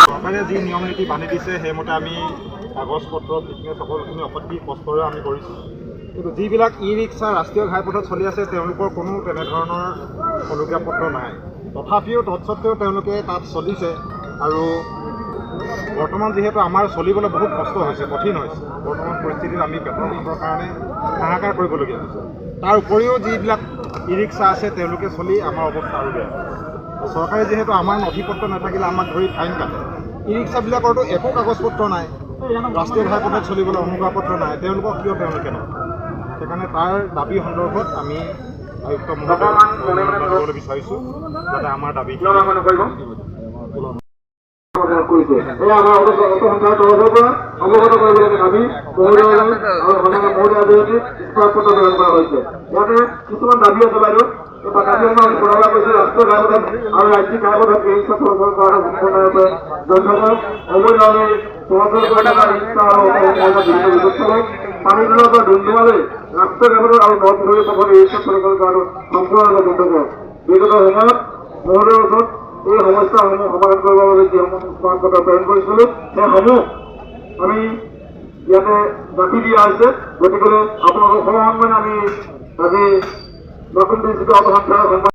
চৰকাৰে যি নিয়ম নীতি বান্ধি দিছে সেইমতে আমি কাগজ পত্ৰ ফিটনেছ সকলোখিনি অতি কষ্টৰে আমি কৰিছোঁ। কিন্তু যিবিলাক ই ৰিক্সা ৰাষ্ট্ৰীয় ঘাইপথত চলি আছে তেওঁলোকৰ কোনো তেনেধৰণৰ অনুজ্ঞাপত্ৰ নাই। তথাপিও তৎসত্ত্বেও তেওঁলোকে তাত চলিছে আৰু বৰ্তমান যিহেতু আমাৰ চলিবলৈ বহুত কষ্ট হৈছে, কঠিন হৈছে। বৰ্তমান পৰিস্থিতিত আমি পেট্ৰল ভাতৰ কাৰণে হাহাকাৰ কৰিবলগীয়া হৈছে। তাৰ উপৰিও যিবিলাক ই ৰিক্সা আছে তেওঁলোকে চলি আমাৰ অৱস্থা আৰু বেয়া। চৰকাৰে যিহেতু আমাৰ নথি পত্ৰ নাথাকিলে আমাক ধৰি ফাইন কাটে। ই ৰিক্সাবিলাকৰতো একো কাগজ পত্ৰ নাই, ৰাষ্ট্ৰীয় ঘাইপথত চলিবলৈ অনুজ্ঞাপত্ৰ নাই, তেওঁলোকক কিয় তেওঁলোকে নকৰে? সেইকাৰণে তাৰ দাবী সন্দৰ্ভত আমি আয়ুক্ত মহোদয়ক কৰিবলৈ বিচাৰিছোঁ যাতে আমাৰ দাবী কৰিছে। এয়া আমাৰ সংখ্যাৰ তৰফৰ পৰা অৱগত কৰিবলৈ আমি মহোদয় ইস্তাপত্ৰ প্ৰেৰণ কৰা হৈছে। ইয়াতে কিছুমান দাবী আছে বাইদেউ। কাজিৰঙা আমি পুনৰাই কৈছোঁ ৰাষ্ট্ৰীয় ঘাইপথত আৰু ৰাজ্যিক ঘাইপথত এই ৰিক্সা চলাচল কৰাটো সম্পূৰ্ণৰূপে বন্ধকৰ। অবৈধভাৱে চলাচল কৰা ৰিক্সা আৰু বিভিন্ন ব্যৱস্থালৈ পানীতোলাৰ পৰা ডুমডুমালৈ ৰাষ্ট্ৰীয় ঘাইপথত আৰু নদ নদীৰ পথত এই ৰিক্সা চলাচল কৰাটো সম্পূৰ্ণৰূপে বন্ধকৰ। বিগত সময়ত মহোদয়ৰ ওচৰত এই সমস্যাসমূহ সমাধান কৰিবৰ বাবে যিসমূহ স্মাৰকপত্ৰ প্ৰেৰণ কৰিছিলোঁ সেইসমূহ আমি ইয়াতে ৰাখি দিয়া হৈছে। গতিকে আপোনালোকৰ সমাধান আমি আজি নতুন দিল্লীত অৱসান